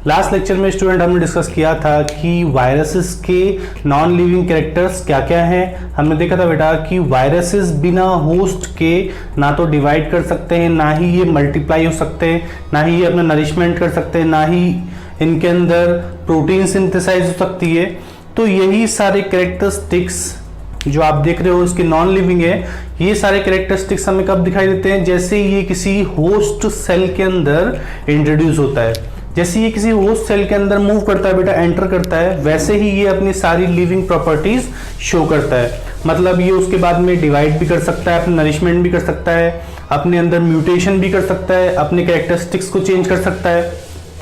Last lecture में student हमने discuss किया था कि वायरसेस के नॉन लिविंग कैरेक्टर्स क्या क्या हैं। हमने देखा था बेटा कि वायरसेस बिना होस्ट के ना तो डिवाइड कर सकते हैं, ना ही ये मल्टीप्लाई हो सकते हैं, ना ही ये अपना नरिशमेंट कर सकते हैं, ना ही इनके अंदर प्रोटीन सिंथेसाइज हो सकती है। तो यही सारे कैरेक्टरिस्टिक्स जो आप देख रहे हो इसके नॉन लिविंग है, ये सारे कैरेक्टरिस्टिक्स हमें कब दिखाई देते हैं? जैसे ये किसी होस्ट सेल के अंदर इंट्रोड्यूस होता है, जैसे ये किसी होस्ट सेल के अंदर मूव करता है बेटा, एंटर करता है, वैसे ही ये अपनी सारी लिविंग प्रॉपर्टीज शो करता है। मतलब ये उसके बाद में डिवाइड भी कर सकता है, अपने नरिशमेंट भी कर सकता है, अपने अंदर म्यूटेशन भी कर सकता है, अपने कैरेक्टरिस्टिक्स को चेंज कर सकता है,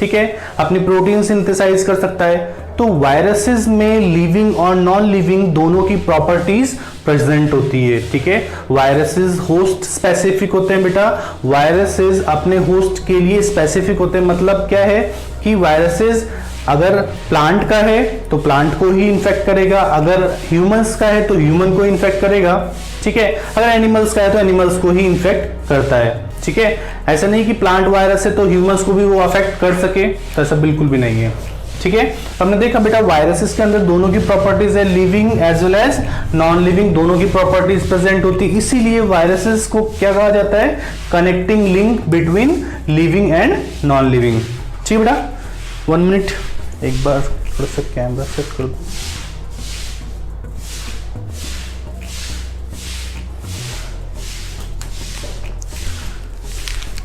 ठीक है, अपनी प्रोटीन सिंथेसाइज कर सकता है। तो वायरसेस में लिविंग और नॉन लिविंग दोनों की प्रॉपर्टीज प्रेजेंट होती है, ठीक है। वायरसेस होस्ट स्पेसिफिक होते हैं बेटा, वायरसेस अपने होस्ट के लिए स्पेसिफिक होते हैं। मतलब क्या है कि वायरसेस अगर प्लांट का है तो प्लांट को ही इन्फेक्ट करेगा, अगर ह्यूमंस का है तो ह्यूमन को इन्फेक्ट करेगा, ठीक है, अगर एनिमल्स का है तो एनिमल्स को ही इन्फेक्ट करता है, ठीक है। ऐसा नहीं कि प्लांट वायरस है तो ह्यूमंस को भी वो अफेक्ट कर सके, तो ऐसा बिल्कुल भी नहीं है, ठीक है। हमने देखा बेटा वायरसेस के अंदर दोनों की प्रॉपर्टीज है, living as well as non living, दोनों की प्रॉपर्टीज प्रेजेंट होती है। इसीलिए वायरसेस को क्या कहा जाता है? Connecting link between living and non living, ठीक है बेटा। 1 मिनट, एक बार थोड़ा सा कैमरा सेट कर दो।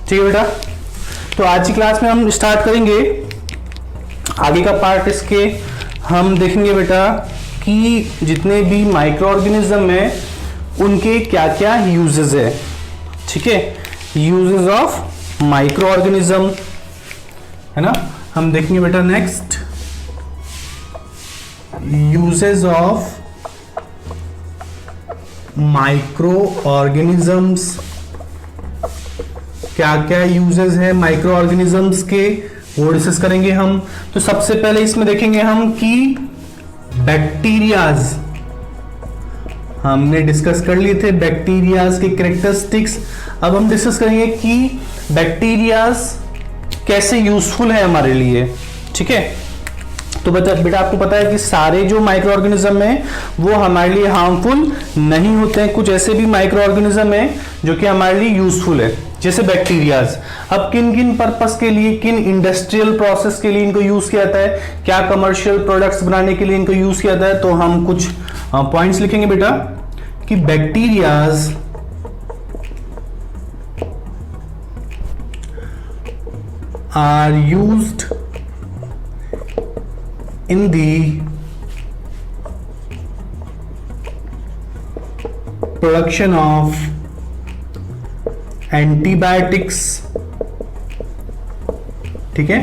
ठीक है बेटा, तो आज की क्लास में हम स्टार्ट करेंगे आगे का पार्ट। इसके हम देखेंगे बेटा कि जितने भी माइक्रो ऑर्गेनिज्म है उनके क्या क्या यूजेस है, ठीक है, यूजेस ऑफ माइक्रो ऑर्गेनिज्म, है ना। हम देखेंगे बेटा next uses of micro organisms, क्या क्या यूजेस है माइक्रो ऑर्गेनिजम्स के, वो डिस्कस करेंगे हम। तो सबसे पहले इसमें देखेंगे हम कि बैक्टीरियाज, हमने डिस्कस कर लिए थे बैक्टीरियाज के कैरेक्टरिस्टिक्स। अब हम डिस्कस करेंगे कि बैक्टीरियाज कैसे यूजफुल है हमारे लिए, ठीक है। तो बेटा आपको पता है कि सारे जो माइक्रो ऑर्गेनिज्म है वो हमारे लिए हार्मफुल नहीं होते हैं। कुछ ऐसे भी माइक्रो ऑर्गेनिज्म है जो कि हमारे लिए यूजफुल है, जैसे बैक्टीरियाज। अब किन किन पर्पस के लिए, किन इंडस्ट्रियल प्रोसेस के लिए इनको यूज किया जाता है, क्या कमर्शियल प्रोडक्ट्स बनाने के लिए इनको यूज किया जाता है, तो हम कुछ पॉइंट्स लिखेंगे बेटा कि bacterias are used in the production of antibiotics, ठीक है।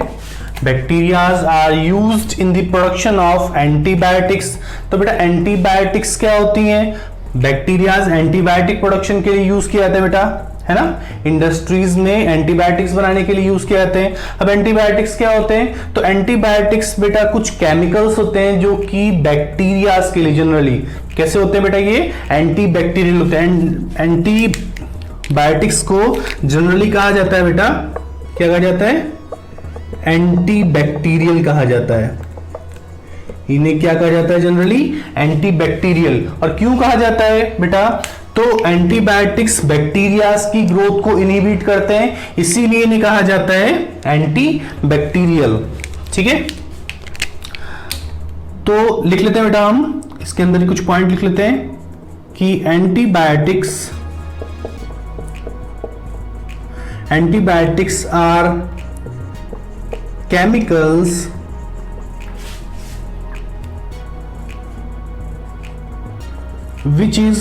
Bacterias are used in the production of antibiotics. तो बेटा एंटीबायोटिक्स क्या होती हैं? बैक्टीरियाज एंटीबायोटिक प्रोडक्शन के लिए यूज किया जाता है बेटा, है ना। इंडस्ट्रीज में एंटीबायोटिक्स बनाने के लिए यूज किए जाते हैं। अब एंटीबायोटिक्स क्या होते हैं? तो एंटीबायोटिक्स बेटा कुछ केमिकल्स होते हैं जो कि बैक्टीरियाज के लिए जनरली कैसे होते हैं बेटा? ये एंटी बैक्टीरियल होते हैं। एंटीबायोटिक्स को जनरली कहा जाता है बेटा, क्या कहा जाता है? एंटी बैक्टीरियल कहा जाता है। इन्हें क्या कहा जाता है जनरली? Anti bacterial. और क्यों कहा जाता है बेटा? तो एंटीबायोटिक्स बैक्टीरियाज की ग्रोथ को इनहिबिट करते हैं, इसीलिए इन्हें कहा जाता है एंटी बैक्टीरियल, ठीक है। तो लिख लेते हैं बेटा हम इसके अंदर कुछ पॉइंट लिख लेते हैं कि antibiotics are chemicals which is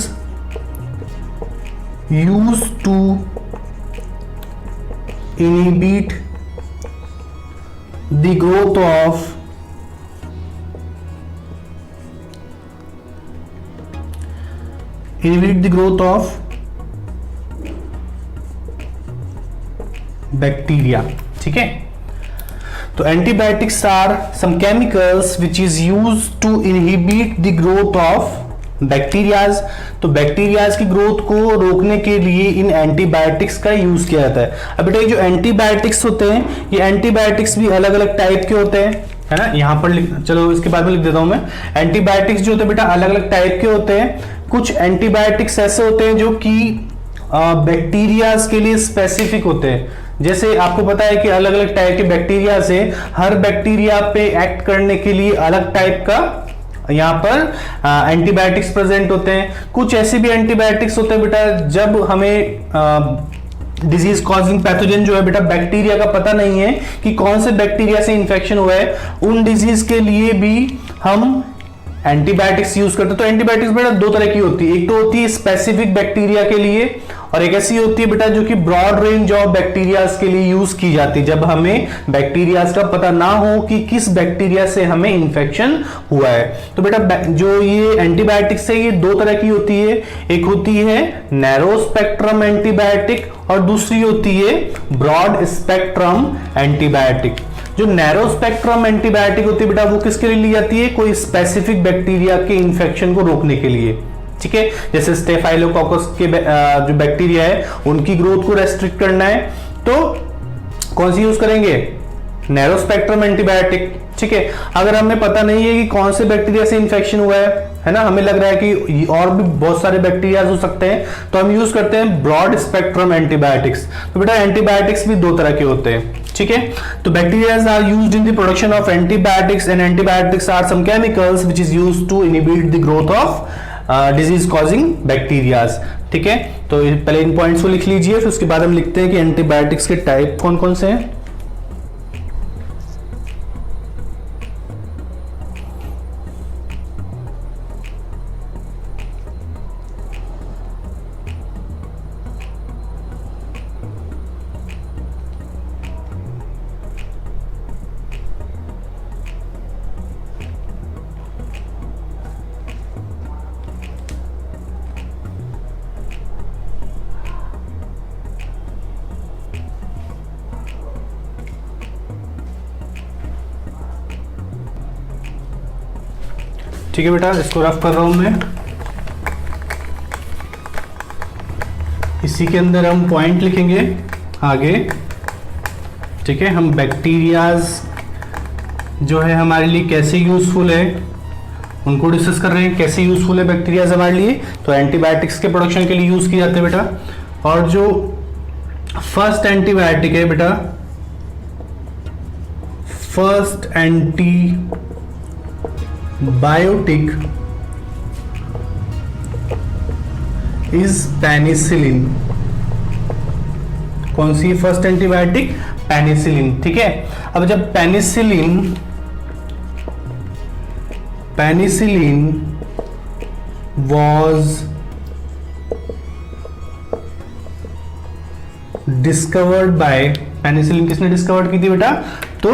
used to inhibit the growth of bacteria, ठीक है। तो antibiotics are some chemicals which is used to inhibit the growth of bacterias. तो बैक्टीरियाज की ग्रोथ को रोकने के लिए इन एंटीबायोटिक्स का यूज किया जाता है। अब बेटा ये जो एंटीबायोटिक्स होते हैं, ये एंटीबायोटिक्स भी अलग अलग टाइप के होते हैं, है ना। यहाँ पर चलो इसके बाद में लिख देता हूं मैं। एंटीबायोटिक्स जो होते हैं बेटा अलग अलग टाइप के होते हैं। कुछ एंटीबायोटिक्स ऐसे होते हैं जो कि बैक्टीरियाज के लिए स्पेसिफिक होते हैं। जैसे आपको पता है कि अलग अलग टाइप के बैक्टीरिया से हर बैक्टीरिया पे एक्ट करने के लिए अलग टाइप का यहाँ पर एंटीबायोटिक्स प्रेजेंट होते हैं। कुछ ऐसे भी एंटीबायोटिक्स होते हैं बेटा जब हमें डिजीज कॉजिंग पैथोजन जो है बेटा बैक्टीरिया का पता नहीं है कि कौन से बैक्टीरिया से इंफेक्शन हुआ है, उन डिजीज के लिए भी हम एंटीबायोटिक्स यूज करते हैं। तो एंटीबायोटिक्स बेटा दो तरह की होती है, एक तो होती है स्पेसिफिक बैक्टीरिया के लिए, और एक ऐसी होती है बेटा जो कि ब्रॉड रेंज ऑफ बैक्टीरियाज के लिए यूज की जाती है जब हमें बैक्टीरियाज का पता ना हो कि किस बैक्टीरिया से हमें इंफेक्शन हुआ है। तो बेटा जो ये एंटीबायोटिक्स है ये दो तरह की होती है, एक होती है नैरो स्पेक्ट्रम एंटीबायोटिक और दूसरी होती है ब्रॉड स्पेक्ट्रम एंटीबायोटिक। जो नैरो स्पेक्ट्रम एंटीबायोटिक होती है बेटा वो किसके लिए ली जाती है, कोई स्पेसिफिक बैक्टीरिया के इंफेक्शन को रोकने के लिए, ठीक है। जैसे स्टेफाइलोकोकस के जो बैक्टीरिया है उनकी ग्रोथ को रेस्ट्रिक्ट करना है तो कौन सी यूज करेंगे, नैरो स्पेक्ट्रम एंटीबायोटिक, ठीक है। अगर हमें पता नहीं है कि कौन से बैक्टीरिया से इंफेक्शन हुआ है ना, हमें लग रहा है कि और भी बहुत सारे बैक्टीरिया हो सकते हैं, तो हम यूज करते हैं ब्रॉड स्पेक्ट्रम एंटीबायोटिक्स। तो बेटा एंटीबायोटिक्स भी दो तरह के होते हैं, ठीक है। तो bacterias are used in the production of antibiotics and antibiotics are some chemicals which is used to inhibit the growth of disease causing bacterias, ठीक है। तो पहले इन पॉइंट्स को लिख लीजिए, फिर उसके बाद हम लिखते हैं कि एंटीबायोटिक्स के टाइप कौन कौन से हैं। ठीक है बेटा, इसको रफ कर रहा हूं मैं। इसी के अंदर हम पॉइंट लिखेंगे आगे, ठीक है। हम बैक्टीरियाज जो है हमारे लिए कैसे यूजफुल है उनको डिस्कस कर रहे हैं, कैसे यूजफुल है बैक्टीरियाज हमारे लिए। तो एंटीबायोटिक्स के प्रोडक्शन के लिए यूज किए जाते हैं बेटा। और जो फर्स्ट एंटीबायोटिक है बेटा, फर्स्ट एंटीबायोटिक इज पेनिसिलिन। कौन सी फर्स्ट एंटीबायोटिक, पेनिसिलिन, ठीक है। अब जब penicillin was discovered by, penicillin किसने डिस्कवर्ड की थी बेटा, तो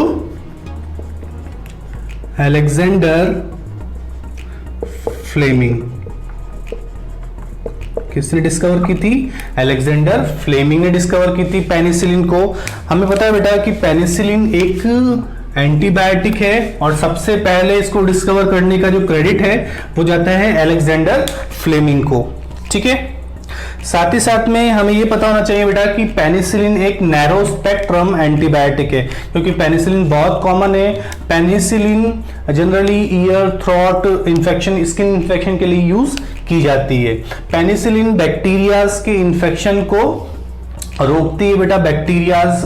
अलेक्जेंडर फ्लेमिंग। किसने डिस्कवर की थी, अलेक्जेंडर फ्लेमिंग ने डिस्कवर की थी पेनिसिलिन को। हमें पता है बेटा कि पेनिसिलिन एक एंटीबायोटिक है और सबसे पहले इसको डिस्कवर करने का जो क्रेडिट है वो जाता है अलेक्जेंडर फ्लेमिंग को, ठीक है। साथ ही साथ में हमें ये पता होना चाहिए बेटा कि पेनिसिलिन एक नैरो स्पेक्ट्रम एंटीबायोटिक है, क्योंकि पेनिसिलिन बहुत कॉमन है। Penicillin generally year, throat infection, skin infection के लिए यूज की जाती है। पेनिसिलिन बैक्टीरियाज के इन्फेक्शन को रोकती है बेटा, बैक्टीरियाज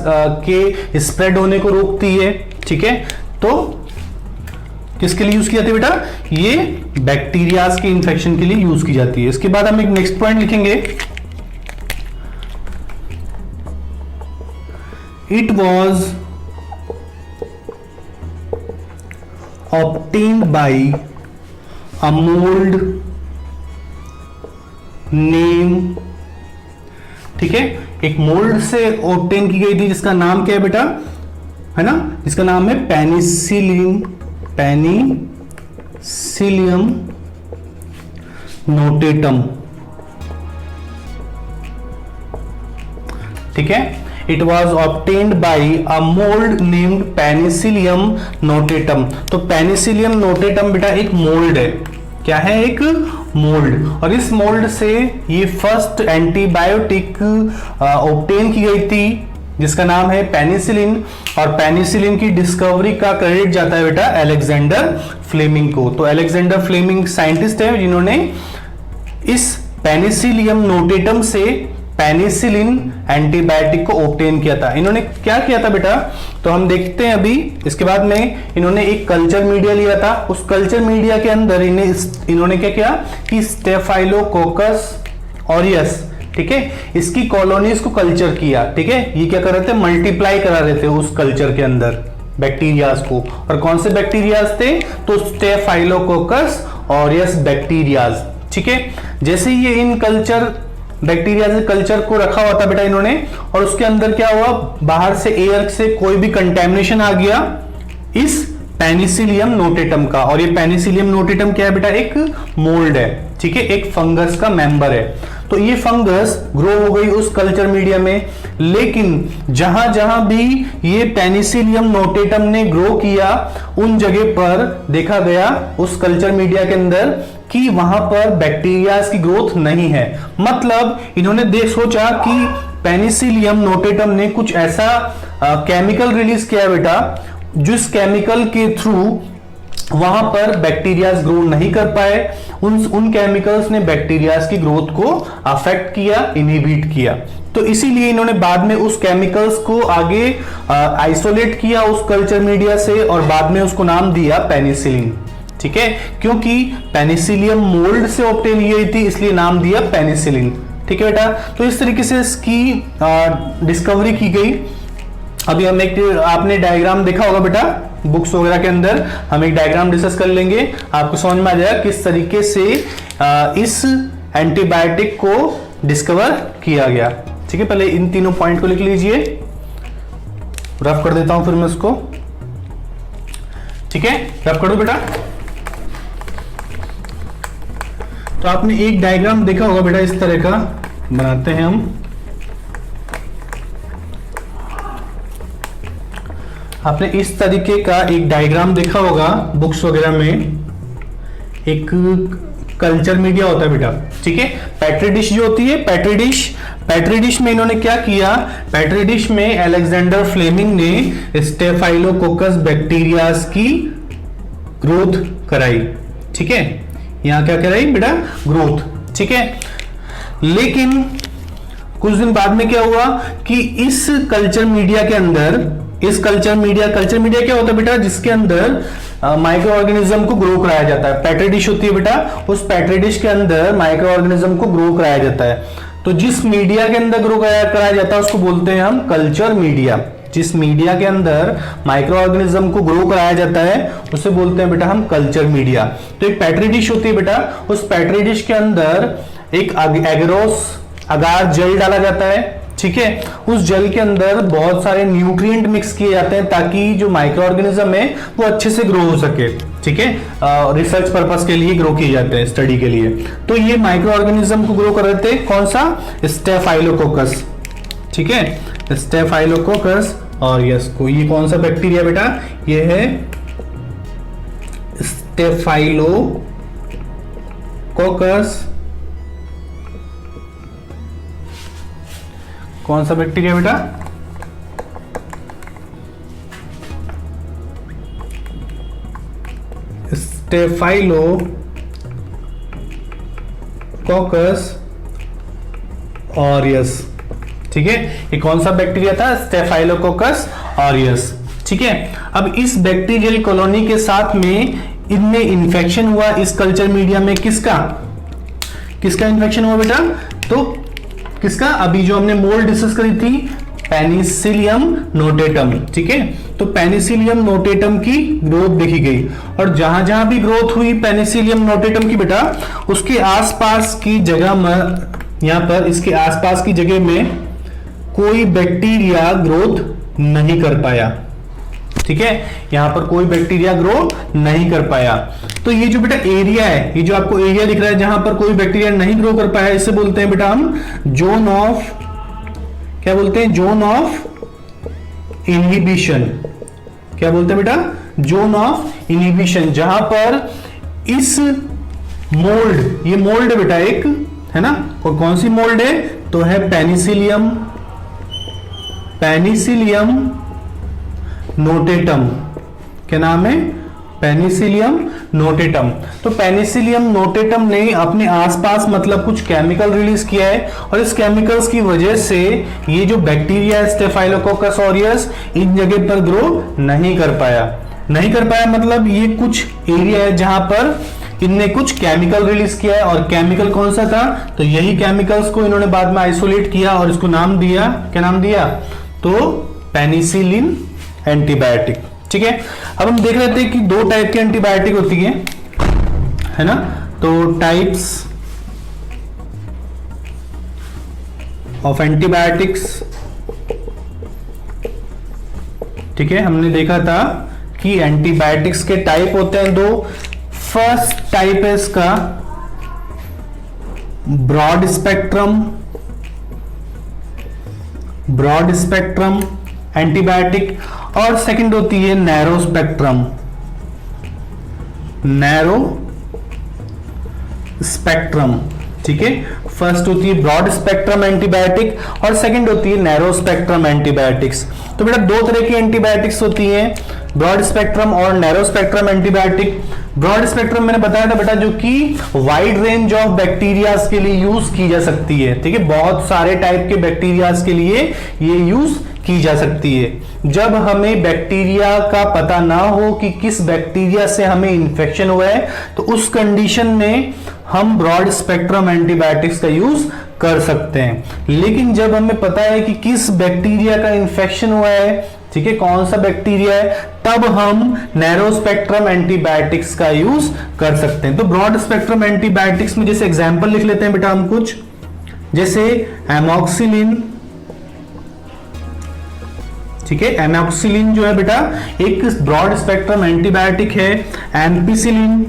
के स्प्रेड होने को रोकती है, ठीक है। तो किसके लिए यूज की जाती है बेटा, ये बैक्टीरियाज के इन्फेक्शन के लिए यूज की जाती है। इसके बाद हम एक नेक्स्ट पॉइंट लिखेंगे, it was obtained by a mould name, ठीक है। एक मोल्ड से ऑब्टेन की गई थी जिसका नाम क्या है बेटा, है ना, जिसका नाम है पेनिसिलिन, पेनिसिलियम नोटेटम, ठीक है। It was obtained by a mould named Penicillium notatum. तो पेनिसिलियम नोटेटम बेटा एक मोल्ड है, क्या है, एक मोल्ड, और इस मोल्ड से ये फर्स्ट एंटीबायोटिक ऑब्टेन की गई थी जिसका नाम है पेनिसिलिन, और पेनिसिलिन की डिस्कवरी का क्रेडिट जाता है बेटा अलेक्जेंडर फ्लेमिंग को। तो अलेक्जेंडर फ्लेमिंग साइंटिस्ट है जिन्होंने इस पेनिसिलियम नोटेटम से पेनिसिलिन एंटीबायोटिक को ऑब्टेन किया था। इन्होंने क्या किया था बेटा, तो हम देखते हैं अभी। इसके बाद में इन्होंने एक कल्चर मीडिया लिया था, उस कल्चर मीडिया के अंदर इन्होंने क्या किया कि स्टेफाइलोकोकस ऑरियस, ठीक है, इसकी कॉलोनीज को कल्चर किया। ठीक है, ये क्या कर रहे थे, मल्टीप्लाई करा रहे थे उस कल्चर के अंदर बैक्टीरियाज को। और कौन से बैक्टीरियाज थे, तो स्टेफाइलोकोकस ऑरियस बैक्टीरियाज। ठीक है, जैसे ही ये इन कल्चर बैक्टीरिया कल्चर को रखा हुआ था बेटा इन्होंने, और उसके अंदर क्या हुआ, बाहर से एयर से कोई भी कंटेमिनेशन आ गया इस पेनिसिलियम नोटेटम का। और ये पेनिसिलियम नोटेटम क्या है बेटा, एक मोल्ड है, ठीक है, एक फंगस का मेंबर है। तो ये फंगस ग्रो हो गई उस कल्चर मीडिया में, लेकिन जहां जहां भी ये पेनिसिलियम नोटेटम ने ग्रो किया उन जगह पर देखा गया उस कल्चर मीडिया के अंदर कि वहां पर बैक्टीरियाज की ग्रोथ नहीं है। मतलब इन्होंने सोचा कि पेनिसिलियम नोटेटम ने कुछ ऐसा केमिकल रिलीज किया बेटा, जिस केमिकल के थ्रू वहां पर बैक्टीरियाज ग्रो नहीं कर पाए। उन केमिकल्स ने बैक्टीरियाज की ग्रोथ को अफेक्ट किया, इनहिबिट किया। तो इसीलिए इन्होंने बाद में उस केमिकल्स को आगे आइसोलेट किया उस कल्चर मीडिया से, और बाद में उसको नाम दिया पेनिसिलिन। ठीक है, क्योंकि पेनिसिलियम मोल्ड से ऑब्टेन हुई थी इसलिए नाम दिया पेनिसिलिन। ठीक है बेटा, तो इस तरीके से इसकी डिस्कवरी की गई। अभी हम आपने डायग्राम देखा होगा बेटा बुक्स वगैरह के अंदर, हम एक डायग्राम डिस्कस कर लेंगे, आपको समझ में आ जाएगा किस तरीके से इस एंटीबायोटिक को डिस्कवर किया गया। ठीक है, पहले इन तीनों पॉइंट को लिख लीजिए, रफ कर देता हूं फिर मैं इसको। ठीक है, रफ कर दो बेटा। तो आपने एक डायग्राम देखा होगा बेटा, इस तरह का बनाते हैं हम। आपने इस तरीके का एक डायग्राम देखा होगा बुक्स वगैरह में, एक कल्चर मीडिया होता है बेटा। ठीक है, पेट्री डिश जो होती है, पेट्री डिश में इन्होंने क्या किया, पेट्री डिश में अलेक्जेंडर फ्लेमिंग ने स्टेफाइलोकोकस बैक्टीरियाज की ग्रोथ कराई। ठीक है, यहां क्या कराई बेटा, ग्रोथ। ठीक है, लेकिन कुछ दिन बाद में क्या हुआ कि इस कल्चर मीडिया के अंदर, इस कल्चर मीडिया क्या होता है बेटा, जिसके अंदर माइक्रो ऑर्गेनिज्म को ग्रो कराया जाता है। पेट्री डिश होती है बेटा, उस पेट्री डिश के अंदर माइक्रो ऑर्गेनिज्म को ग्रो कराया जाता है। तो जिस मीडिया के अंदर ग्रो कराया जाता है उसको बोलते हैं हम कल्चर मीडिया। जिस मीडिया के अंदर माइक्रो ऑर्गेनिज्म को ग्रो कराया जाता है उसे बोलते हैं बेटा हम कल्चर मीडिया। तो एक पेट्री डिश होती है बेटा, उस पेट्री डिश के अंदर एक एगरोस अगार जेल डाला जाता है। ठीक है, उस जेल के अंदर बहुत सारे न्यूट्रिएंट मिक्स किए जाते हैं ताकि जो माइक्रो ऑर्गेनिज्म है वो अच्छे से ग्रो हो सके। ठीक है, रिसर्च पर्पस के लिए ग्रो किए जाते हैं, स्टडी के लिए। तो ये माइक्रो ऑर्गेनिज्म को ग्रो कर रहे थे, कौन सा, स्टेफाइलोकोकस। ठीक है, स्टेफाइलोकोकस और ये कौन सा बैक्टीरिया बेटा, ये है स्टेफाइलोकोकस। कौन सा बैक्टीरिया बेटा, स्टेफाइलोकोकस ऑरियस। ठीक है, ये कौन सा बैक्टीरिया था, स्टेफाइलोकोकस ऑरियस। ठीक है, अब इस बैक्टीरियल कॉलोनी के साथ में इनमें इन्फेक्शन हुआ इस कल्चर मीडिया में। किसका इन्फेक्शन हुआ बेटा, तो किसका, अभी जो हमने मोल्ड डिस्कस करी थी, पेनिसिलियम नोटेटम। ठीक है, तो पेनिसिलियम नोटेटम की ग्रोथ देखी गई, और जहां जहां भी ग्रोथ हुई पेनिसिलियम नोटेटम की बेटा, उसके आसपास की जगह में, यहां पर इसके आसपास की जगह में कोई बैक्टीरिया ग्रोथ नहीं कर पाया। ठीक है, यहां पर कोई बैक्टीरिया ग्रो नहीं कर पाया। तो ये जो बेटा एरिया है, ये जो आपको एरिया दिख रहा है जहां पर कोई बैक्टीरिया नहीं ग्रो कर पाया, इसे बोलते हैं बेटा हम जोन ऑफ, क्या बोलते हैं, जोन ऑफ इनहिबिशन। क्या बोलते हैं बेटा, जोन ऑफ इनहिबिशन, जहां पर इस मोल्ड, ये मोल्ड है बेटा एक, है ना, और कौन सी मोल्ड है, तो है पेनिसिलियम, पेनिसिलियम नोटेटम, क्या नाम है, पेनिसिलियम नोटेटम। तो पेनिसिलियम नोटेटम ने अपने आसपास मतलब कुछ केमिकल रिलीज किया है, और इस केमिकल्स की वजह से ये जो बैक्टीरिया स्टेफाइलोकोकस ऑरियस इन जगह पर ग्रो नहीं कर पाया। नहीं कर पाया मतलब ये कुछ एरिया है जहां पर इनने कुछ केमिकल रिलीज किया है, और केमिकल कौन सा था, तो यही केमिकल्स को इन्होंने बाद में आइसोलेट किया और इसको नाम दिया, क्या नाम दिया, तो पेनिसिलिन एंटीबायोटिक। ठीक है, अब हम देख रहे थे कि दो टाइप की एंटीबायोटिक होती है ना, तो टाइप्स ऑफ एंटीबायोटिक्स। ठीक है, हमने देखा था कि एंटीबायोटिक्स के टाइप होते हैं दो। फर्स्ट टाइप है इसका ब्रॉड स्पेक्ट्रम एंटीबायोटिक, और सेकंड होती है नैरो स्पेक्ट्रम। ठीक है, फर्स्ट होती है ब्रॉड स्पेक्ट्रम एंटीबायोटिक और सेकंड होती है नैरो स्पेक्ट्रम एंटीबायोटिक्स। तो बेटा दो तरह की एंटीबायोटिक्स होती हैं, ब्रॉड स्पेक्ट्रम और narrow spectrum antibiotic. Broad spectrum मैंने बताया था बेटा जो कि वाइड रेंज ऑफ बैक्टीरियाज के लिए यूज की जा सकती है। ठीक है, बहुत सारे टाइप के बैक्टीरियाज के लिए ये यूज की जा सकती है। जब हमें बैक्टीरिया का पता ना हो कि किस बैक्टीरिया से हमें इंफेक्शन हुआ है, तो उस कंडीशन में हम ब्रॉड स्पेक्ट्रम एंटीबायोटिक्स का यूज कर सकते हैं। लेकिन जब हमें पता है कि किस बैक्टीरिया का इंफेक्शन हुआ है, ठीक है, कौन सा बैक्टीरिया है, तब हम नैरो स्पेक्ट्रम एंटीबायोटिक्स का यूज कर सकते हैं। तो ब्रॉड स्पेक्ट्रम एंटीबायोटिक्स में जैसे एग्जांपल लिख लेते हैं बेटा हम कुछ, जैसे एमॉक्सिलिन। ठीक है, एमॉक्सिलिन जो है बेटा एक ब्रॉड स्पेक्ट्रम एंटीबायोटिक है। एम्पिसिलिन,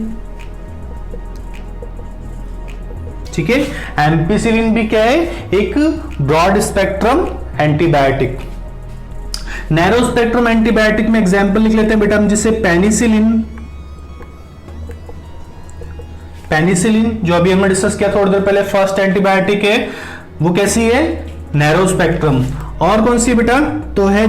ठीक है, एम्पिसिलिन भी क्या है, एक broad spectrum antibiotic. Narrow spectrum antibiotic में एग्जांपल लिख लेते हैं बेटा हम, जैसे पेनिसिलिन जो अभी हमने डिस्कस किया थोड़ी देर पहले, फर्स्ट एंटीबायोटिक है, वो कैसी है, नैरो स्पेक्ट्रम। और कौन सी बेटा, तो है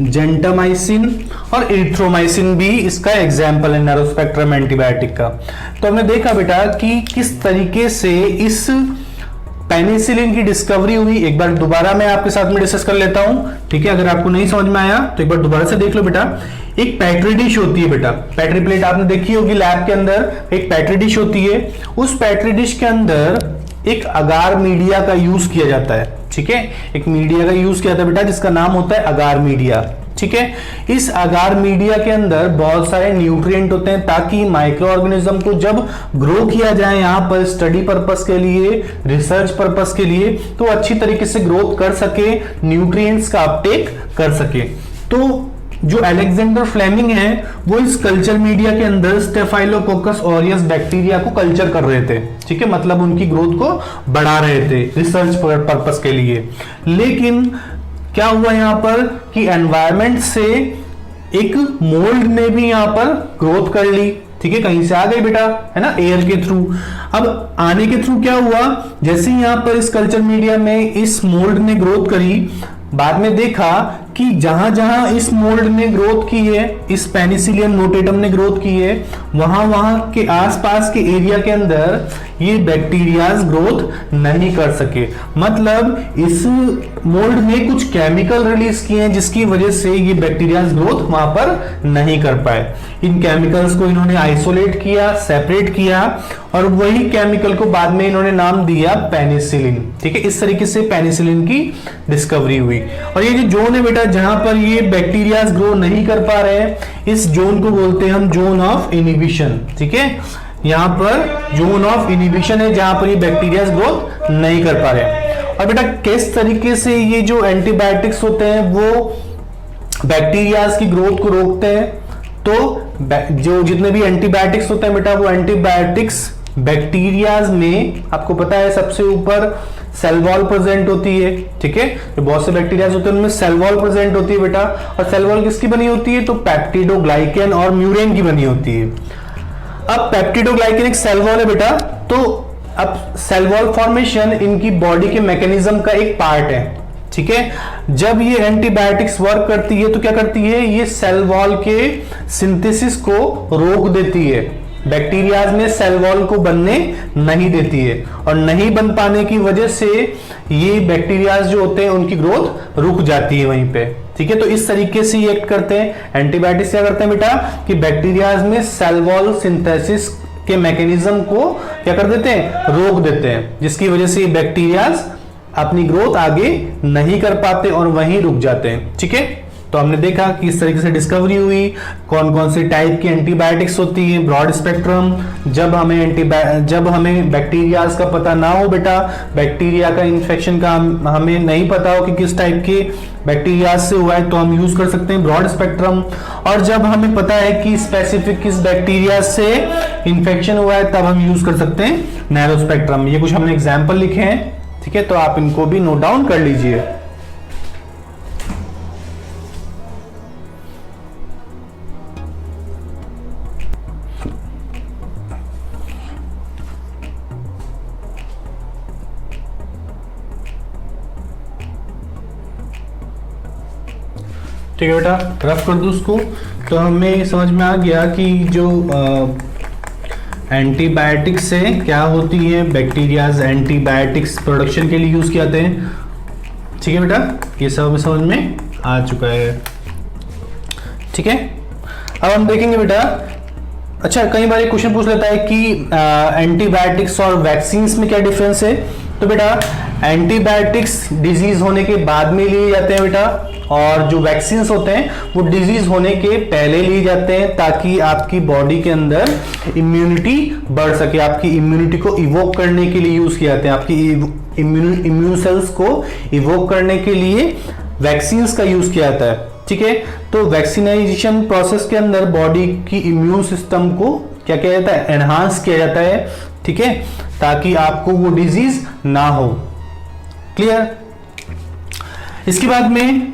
जेंटामाइसिन और इरिथ्रोमाइसिन भी इसका एग्जाम्पल है नैरो स्पेक्ट्रम एंटीबायोटिक का। तो हमने देखा बेटा कि किस तरीके से इस पेनिसिलिन की डिस्कवरी हुई। एक बार दोबारा मैं आपके साथ में डिस्कस कर लेता हूं, ठीक है, अगर आपको नहीं समझ में आया तो एक बार दोबारा से देख लो बेटा। एक पैट्री डिश होती है बेटा, पैट्री प्लेट आपने देखी होगी लैब के अंदर, एक पैट्री डिश होती है। उस पैट्री डिश के अंदर एक अगार मीडिया का यूज किया जाता है। ठीक है, एक मीडिया का यूज किया जाता है बेटा जिसका नाम होता है अगार मीडिया। ठीक है, इस अगार मीडिया के अंदर बहुत सारे न्यूट्रिएंट होते हैं ताकि माइक्रो ऑर्गेनिज्म को जब ग्रो किया जाए यहाँ पर स्टडी पर्पस के लिए, रिसर्च पर्पस के लिए, तो अच्छी तरीके से ग्रोथ कर सके, न्यूट्रिएंट्स का अपटेक कर सके। तो जो अलेक्जेंडर फ्लेमिंग है वो इस कल्चर मीडिया के अंदर स्टेफाइलोकोकस ऑरियस बैक्टीरिया को कल्चर कर रहे थे। ठीक है, मतलब उनकी ग्रोथ को बढ़ा रहे थे रिसर्च पर्पस के लिए। लेकिन क्या हुआ यहाँ पर कि एनवायरमेंट से एक मोल्ड ने भी यहाँ पर ग्रोथ कर ली। ठीक है, कहीं से आ गई बेटा, है ना, एयर के थ्रू। अब आने के थ्रू क्या हुआ, जैसे यहाँ पर इस कल्चर मीडिया में इस मोल्ड ने ग्रोथ करी, बाद में देखा कि जहां जहां इस मोल्ड ने ग्रोथ की है, इस पेनिसिलियम नोटेटम ने ग्रोथ की है, वहां वहां के आसपास के एरिया के अंदर ये बैक्टीरियाज ग्रोथ नहीं कर सके। मतलब इस मोल्ड ने कुछ केमिकल रिलीज किए हैं जिसकी वजह से ये बैक्टीरियाज ग्रोथ वहां पर नहीं कर पाए। इन केमिकल्स को इन्होंने आइसोलेट किया, सेपरेट किया, और वही केमिकल को बाद में इन्होंने नाम दिया पेनिसिलिन। ठीक है, इस तरीके से पेनिसिलिन की डिस्कवरी हुई। और ये जो जोन है बेटा जहां पर ये बैक्टीरियाज ग्रो नहीं कर पा रहे हैं, इस जोन को बोलते हैं हम जोन ऑफ इनहिबिशन। ठीक है, यहां पर जोन ऑफ इनहिबिशन है जहां पर ये बैक्टीरियाज ग्रोथ नहीं कर पा रहे हैं। और बेटा किस तरीके से ये जो एंटीबायोटिक्स होते हैं वो बैक्टीरियाज की ग्रोथ को रोकते हैं, तो जो जितने भी एंटीबायोटिक्स होते हैं बेटा वो एंटीबायोटिक्स बैक्टीरियाज में, आपको पता है सबसे ऊपर सेल वॉल प्रेजेंट होती है, ठीक है। तो बहुत से बैक्टीरिया होते हैं उनमें सेल वॉल प्रेजेंट होती है बेटा, और सेल वॉल किसकी बनी होती है, तो पेप्टिडोग्लाइकेन और म्यूरेन की बनी होती है। अब पेप्टिडोग्लाइकेन एक सेल वॉल है बेटा, तो अब सेल वॉल फॉर्मेशन इनकी बॉडी के मैकेनिज्म का एक पार्ट है, ठीक है। जब ये एंटीबायोटिक्स वर्क करती है तो क्या करती है, ये सेल वॉल के सिंथेसिस को रोक देती है, बैक्टीरियाज में सेल वॉल को बनने नहीं देती है, और नहीं बन पाने की वजह से ये बैक्टीरियाज जो होते हैं उनकी ग्रोथ रुक जाती है वहीं पे, ठीक है। तो इस तरीके से ये एक्ट करते हैं। एंटीबायोटिक्स क्या करते हैं बेटा, कि बैक्टीरियाज में सेल वॉल सिंथेसिस के मैकेनिज्म को क्या कर देते हैं, रोक देते हैं, जिसकी वजह से बैक्टीरियाज अपनी ग्रोथ आगे नहीं कर पाते और वहीं रुक जाते हैं, ठीक है। तो हमने देखा कि इस तरीके से डिस्कवरी हुई कौन कौन से टाइप की एंटीबायोटिक्स होती है, ब्रॉड स्पेक्ट्रम। जब हमें बैक्टीरियाज का पता ना हो बेटा, बैक्टीरिया का इन्फेक्शन का हमें नहीं पता हो कि किस टाइप के बैक्टीरिया से हुआ है, तो हम यूज कर सकते हैं ब्रॉड स्पेक्ट्रम। और जब हमें पता है कि स्पेसिफिक किस बैक्टीरिया से इंफेक्शन हुआ है, तब हम यूज कर सकते हैं नैरो स्पेक्ट्रम। ये कुछ हमने एग्जाम्पल लिखे हैं, ठीक है, तो आप इनको भी नोट डाउन कर लीजिए। ठीक है बेटा, रफ कर दो उसको। तो हमें समझ में आ गया कि जो एंटीबायोटिक्स से क्या होती है, बैक्टीरियाज एंटीबायोटिक्स प्रोडक्शन के लिए यूज किए जाते हैं, ठीक है बेटा, ये सब हमें समझ में आ चुका है, ठीक है। अब हम देखेंगे बेटा, अच्छा कई बार एक क्वेश्चन पूछ लेता है कि एंटीबायोटिक्स और वैक्सीन में क्या डिफरेंस है। तो बेटा एंटीबायोटिक्स डिजीज होने के बाद में लिए जाते हैं बेटा, और जो वैक्सीन्स होते हैं वो डिजीज होने के पहले लिए जाते हैं, ताकि आपकी बॉडी के अंदर इम्यूनिटी बढ़ सके। आपकी इम्यूनिटी को इवोक करने के लिए यूज किए जाते हैं, आपकी इम्यून सेल्स को इवोक करने के लिए वैक्सीन्स का यूज किया जाता है, ठीक है। तो वैक्सीनाइजेशन प्रोसेस के अंदर बॉडी की इम्यून सिस्टम को क्या किया जाता है, एनहांस किया जाता है, ठीक है, ताकि आपको वो डिजीज ना हो। क्लियर। इसके बाद में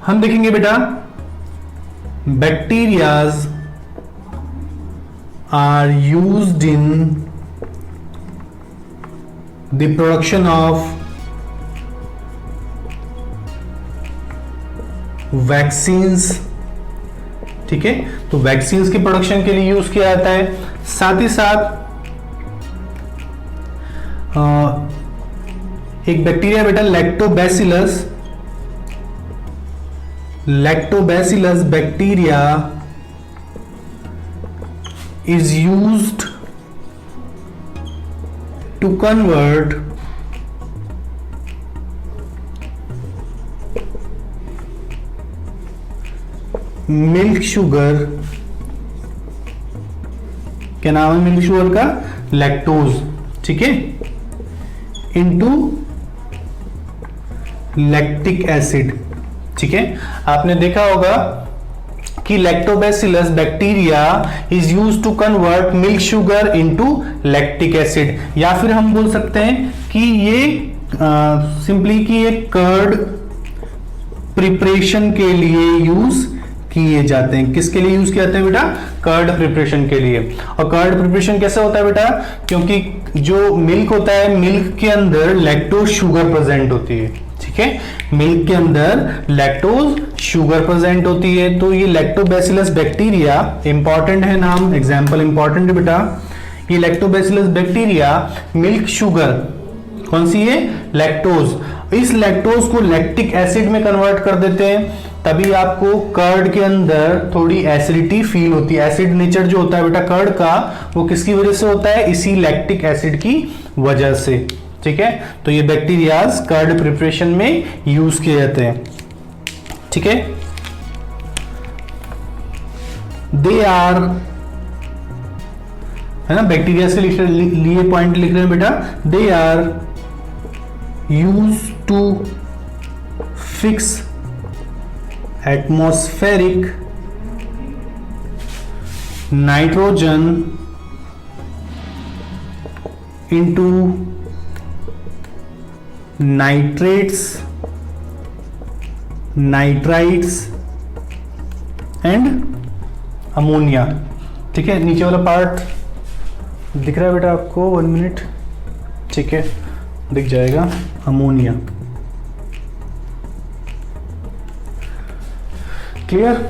हम देखेंगे बेटा, bacterias are used in the production of vaccines, ठीक है। तो वैक्सीन्स के प्रोडक्शन के लिए यूज किया जाता है। साथ ही साथ एक बैक्टीरिया बेटा lactobacillus bacteria is used to convert milk sugar, क्या नाम है मिल्क शुगर का, लैक्टोज, ठीक है, इनटू लैक्टिक एसिड, ठीक है। आपने देखा होगा कि lactobacillus bacteria is used to convert milk sugar into lactic acid, या फिर हम बोल सकते हैं कि ये सिंपली कि ये कर्ड प्रिपरेशन के लिए यूज किए जाते हैं। किसके लिए यूज किए जाते हैं बेटा, कर्ड प्रिपरेशन के लिए। और कर्ड प्रिपरेशन कैसे होता है बेटा, क्योंकि जो मिल्क होता है, मिल्क के अंदर लैक्टोज शुगर प्रेजेंट होती है, ठीक है, मिल्क के अंदर लैक्टोज शुगर प्रेजेंट होती है। तो ये लैक्टोबैसिलस बैक्टीरिया, इंपॉर्टेंट है नाम, एग्जाम्पल इंपॉर्टेंट है बेटा, ये लैक्टोबैसिलस बैक्टीरिया मिल्क शुगर, कौन सी है, लैक्टोज, इस लैक्टोज को लैक्टिक एसिड में कन्वर्ट कर देते हैं, तभी आपको कर्ड के अंदर थोड़ी एसिडिटी फील होती है। एसिड नेचर जो होता है बेटा कर्ड का, वो किसकी वजह से होता है, इसी लैक्टिक एसिड की वजह से, ठीक है। तो ये बैक्टीरियाज कर्ड प्रिपरेशन में यूज किए जाते हैं, ठीक है। दे आर, है ना, बैक्टीरिया के लिए पॉइंट लिख रहे हैं बेटा, they are use to fix atmospheric nitrogen into nitrates, nitrites and ammonia. ठीक है, नीचे वाला पार्ट दिख रहा है बेटा आपको? 1 मिनट। ठीक है, दिख जाएगा अमोनिया। क्लियर,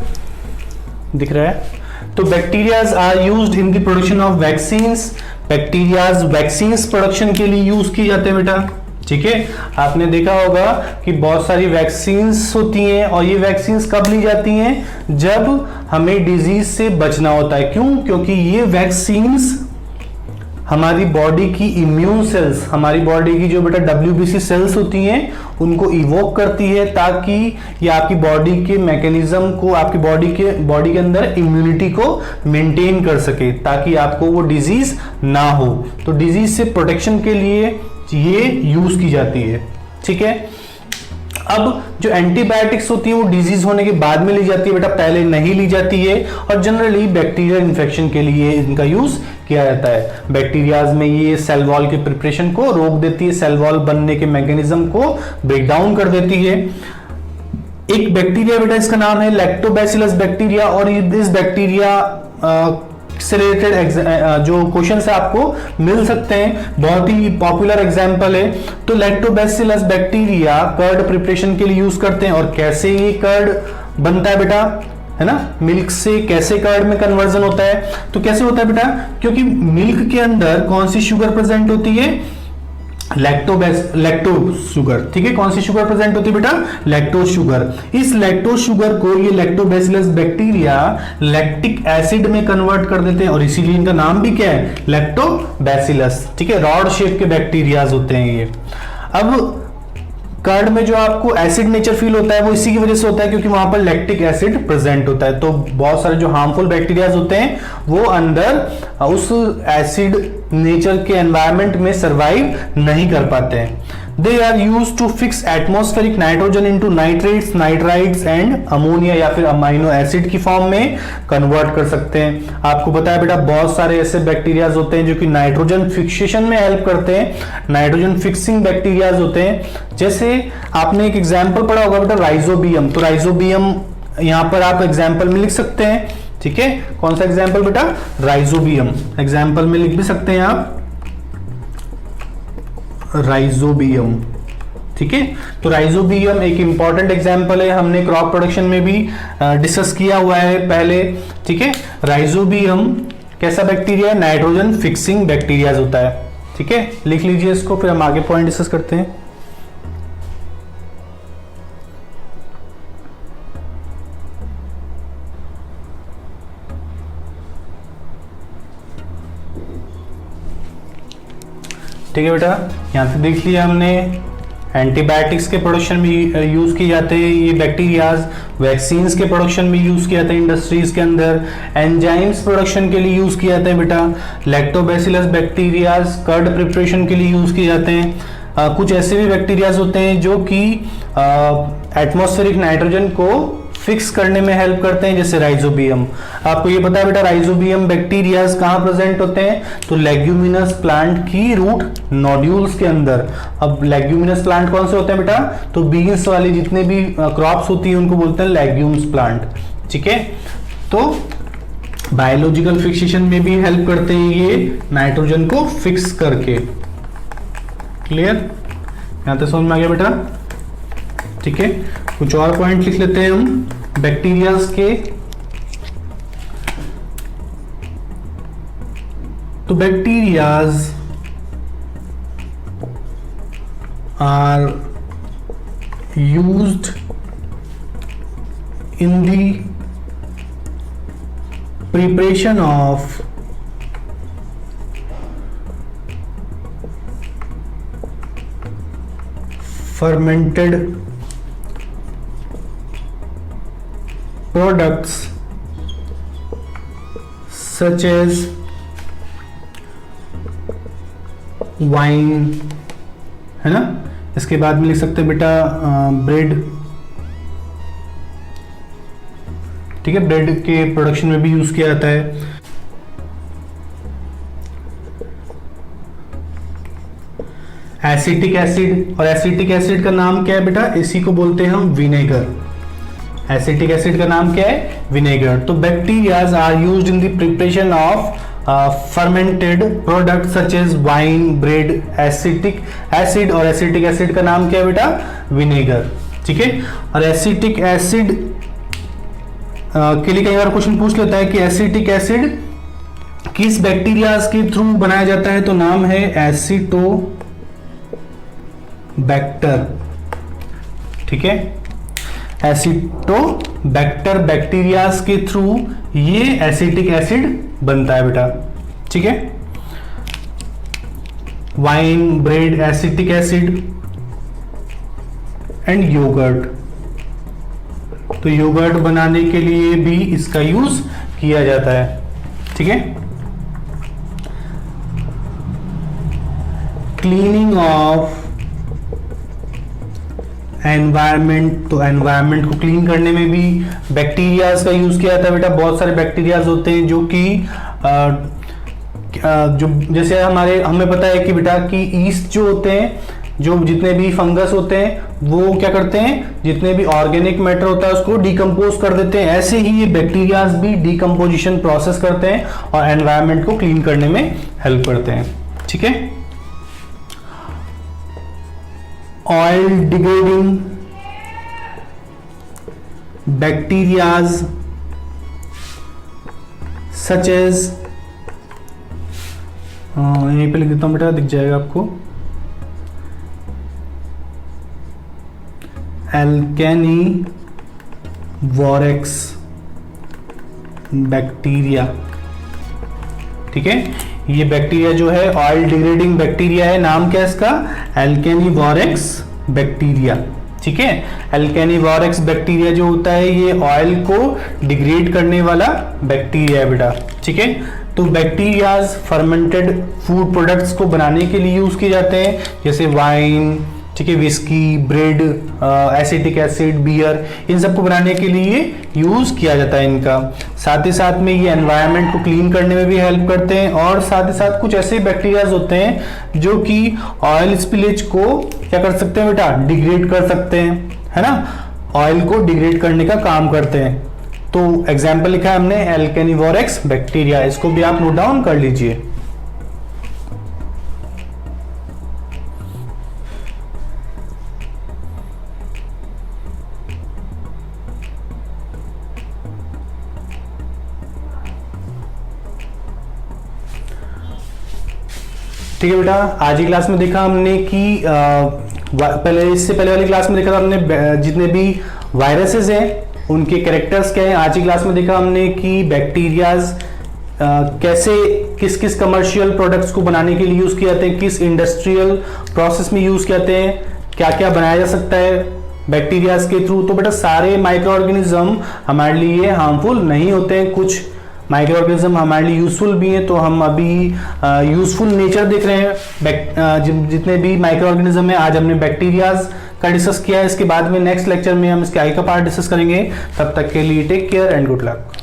दिख रहा है? तो bacterias are used in the production of vaccines. Bacterias vaccines production के लिए यूज किए जाते हैं बेटा। ठीक है, आपने देखा होगा कि बहुत सारी वैक्सीन्स होती हैं और ये वैक्सीन्स कब ली जाती हैं? जब हमें डिजीज से बचना होता है। क्यों? क्योंकि ये वैक्सीन्स हमारी बॉडी की इम्यून सेल्स, हमारी बॉडी की जो बेटा WBC सेल्स होती हैं उनको इवोक करती है, ताकि ये आपकी बॉडी के मैकेनिज्म को, आपकी बॉडी के अंदर इम्यूनिटी को मेंटेन कर सके, ताकि आपको वो डिजीज ना हो। तो डिजीज से प्रोटेक्शन के लिए ये यूज की जाती है। ठीक है, अब जो एंटीबायोटिक्स होती है वो डिजीज होने के बाद में ली जाती है बेटा, पहले नहीं ली जाती है। और जनरली बैक्टीरियल इन्फेक्शन के लिए इनका यूज किया जाता है। बैक्टीरियाज में ये सेल वॉल के प्रिपरेशन को रोक देती है, सेल वॉल बनने के मैकेनिज्म को ब्रेक डाउन कर देती है। एक बैक्टीरिया बेटा, इसका नाम है लैक्टोबैसिलस बैक्टीरिया, और इस बैक्टीरिया से रिलेटेड जो क्वेश्चन से आपको मिल सकते हैं, बहुत ही पॉपुलर एग्जांपल है। तो लैक्टोबैसिलस बैक्टीरिया कर्ड प्रिपरेशन के लिए यूज करते हैं। और कैसे ये कर्ड बनता है बेटा, है ना? मिल्क से कैसे कर्ड में कन्वर्जन होता है? तो कैसे होता है बेटा? क्योंकि मिल्क के अंदर कौन सी शुगर प्रेजेंट होती है? Lactose sugar. ठीक है, कौन सी शुगर प्रेजेंट होती है बेटा? Lactose sugar. इस लैक्टोज शुगर को ये लैक्टोबैसिलस बैक्टीरिया लैक्टिक एसिड में कन्वर्ट कर देते हैं, और इसीलिए इनका नाम भी क्या है? लैक्टोबैसिलस। ठीक है, रॉड शेप के बैक्टीरियाज होते हैं ये। अब कर्ड में जो आपको एसिड नेचर फील होता है वो इसी की वजह से होता है, क्योंकि वहां पर लैक्टिक एसिड प्रेजेंट होता है। तो बहुत सारे जो हार्मफुल बैक्टीरियाज होते हैं वो अंदर उस एसिड नेचर के एनवायरनमेंट में सरवाइव नहीं कर पाते हैं। They are used to fix atmospheric nitrogen into nitrates, nitrites and ammonia, या फिर अमाइनो एसिड की फॉर्म में कन्वर्ट कर सकते हैं। आपको बताया बेटा, बहुत सारे ऐसे बैक्टीरियाज होते हैं जो कि नाइट्रोजन फिक्सेशन में हेल्प करते हैं, नाइट्रोजन फिक्सिंग बैक्टीरियाज होते हैं। जैसे आपने एक एग्जाम्पल पढ़ा होगा बेटा, राइजोबियम। तो राइजोबियम यहां पर आप एग्जाम्पल में लिख सकते हैं। ठीक है, कौन सा एग्जाम्पल बेटा? राइजोबियम। एग्जाम्पल में लिख भी सकते हैं आप राइजोबियम। ठीक है, तो राइजोबियम एक इंपॉर्टेंट एग्जांपल है, हमने क्रॉप प्रोडक्शन में भी डिस्कस किया हुआ है पहले। ठीक है, राइजोबियम कैसा बैक्टीरिया है? नाइट्रोजन फिक्सिंग बैक्टीरिया होता है। ठीक है, लिख लीजिए इसको, फिर हम आगे पॉइंट डिस्कस करते हैं। ठीक है बेटा, यहाँ पे देख लिया हमने, एंटीबायोटिक्स के प्रोडक्शन में यूज किए जाते हैं ये बैक्टीरियाज, वैक्सीन्स के प्रोडक्शन में यूज किए जाते हैं इंडस्ट्रीज के अंदर, एंजाइम्स प्रोडक्शन के लिए यूज किए जाते हैं बेटा, लैक्टोबैसिलस बैक्टीरियाज कर्ड प्रिपरेशन के लिए यूज किए जाते हैं। कुछ ऐसे भी बैक्टीरियाज होते हैं जो कि एटमॉस्फेरिक नाइट्रोजन को फिक्स करने में हेल्प करते हैं, जैसे राइजोबियम। आपको ये पता है बेटा, राइजोबियम बैक्टीरियाज कहाँ प्रेजेंट होते हैं? तो लेग्यूमिनस प्लांट की रूट नोड्यूल्स के अंदर। अब लेग्यूमिनस प्लांट कौन से होते हैं बेटा? तो बीन्स वाली जितने भी क्रॉप्स होती है उनको बोलते हैं लेग्यूम्स प्लांट। ठीक है, तो बायोलॉजिकल फिक्सेशन में भी हेल्प करते हैं ये नाइट्रोजन को फिक्स करके। क्लियर, यहां तक समझ में आ गया बेटा? ठीक है, कुछ और पॉइंट लिख लेते हैं हम बैक्टीरियाज के। तो bacterias are used in the preparation of fermented products such as wine, है ना? इसके बाद में लिख सकते हैं बेटा ब्रेड। ठीक है, ब्रेड के प्रोडक्शन में भी यूज किया जाता है। एसिटिक एसिड, और एसिटिक एसिड का नाम क्या है बेटा, इसी को बोलते हैं हम विनेगर। एसिटिक एसिड का नाम क्या है, विनेगर। तो bacterias are used in the preparation of fermented products such as wine, bread, acetic acid, और एसिटिक एसिड का नाम क्या है बेटा, विनेगर। ठीक है, और एसिटिक एसिड के लिए कई बार क्वेश्चन पूछ लेता है कि एसिटिक एसिड किस बैक्टीरियाज के थ्रू बनाया जाता है, तो नाम है एसिटोबैक्टर। ठीक है, एसिटोबैक्टर बैक्टीरियाज के थ्रू ये एसिटिक एसिड बनता है बेटा। ठीक है, wine, bread, acetic acid and yogurt. तो योगर्ट बनाने के लिए भी इसका यूज किया जाता है। ठीक है, क्लीनिंग ऑफ एनवायरमेंट, तो एनवायरमेंट को क्लीन करने में भी बैक्टीरियाज का यूज किया जाता है बेटा। बहुत सारे बैक्टीरियाज होते हैं जो कि जो जैसे हमें पता है कि बेटा कि ईस्ट जो होते हैं, जो जितने भी फंगस होते हैं वो क्या करते हैं, जितने भी ऑर्गेनिक मैटर होता है उसको डिकम्पोज कर देते हैं। ऐसे ही ये बैक्टीरियाज भी डिकम्पोजिशन प्रोसेस करते हैं और एनवायरमेंट को क्लीन करने में हेल्प करते हैं। ठीक है, oil degrading bacterias such as, यहीं पे लिख देता हूं बेटा, दिख जाएगा आपको, एल्केनी वॉरेक्स बैक्टीरिया। ठीक है, ये बैक्टीरिया जो है ऑयल डिग्रेडिंग बैक्टीरिया है। नाम क्या है इसका, एल्केनी वॉरेक्स बैक्टीरिया। ठीक है, एल्केनी वॉरेक्स बैक्टीरिया जो होता है ये ऑयल को डिग्रेड करने वाला बैक्टीरिया है बेटा। ठीक है, तो बैक्टीरियाज फर्मेंटेड फूड प्रोडक्ट्स को बनाने के लिए यूज किए जाते हैं, जैसे वाइन, ठीक है, whisky, bread, acetic acid, beer, इन सबको बनाने के लिए यूज किया जाता है इनका। साथ ही साथ में ये एनवायरनमेंट को क्लीन करने में भी हेल्प करते हैं, और साथ ही साथ कुछ ऐसे बैक्टीरियाज होते हैं जो कि ऑयल स्पिलेज को क्या कर सकते हैं बेटा, डिग्रेड कर सकते हैं, है ना, ऑयल को डिग्रेड करने का काम करते हैं। तो एग्जाम्पल लिखा है हमने एल्केनी वॉरेक्स बैक्टीरिया, इसको भी आप नोट डाउन कर लीजिए। ठीक है बेटा, आज की क्लास में देखा हमने कि इससे पहले वाली क्लास में देखा था हमने जितने भी वायरसेस हैं उनके कैरेक्टर्स क्या हैं। आज की क्लास में देखा हमने कि बैक्टीरियाज कैसे किस किस कमर्शियल प्रोडक्ट्स को बनाने के लिए यूज किए जाते हैं, किस इंडस्ट्रियल प्रोसेस में यूज किए जाते हैं, क्या क्या बनाया जा सकता है बैक्टीरियाज के थ्रू। तो बेटा सारे माइक्रो ऑर्गेनिज्म हमारे लिए हार्मफुल नहीं होते हैं, कुछ माइक्रो ऑर्गेनिज्म हमारे लिए यूजफुल भी हैं। तो हम अभी यूजफुल नेचर देख रहे हैं जितने भी माइक्रो ऑर्गेनिज्म है। आज हमने बैक्टीरियाज का डिस्कस किया है, इसके बाद में नेक्स्ट लेक्चर में हम इसके आगे का पार्ट डिस्कस करेंगे। तब तक के लिए take care and good luck.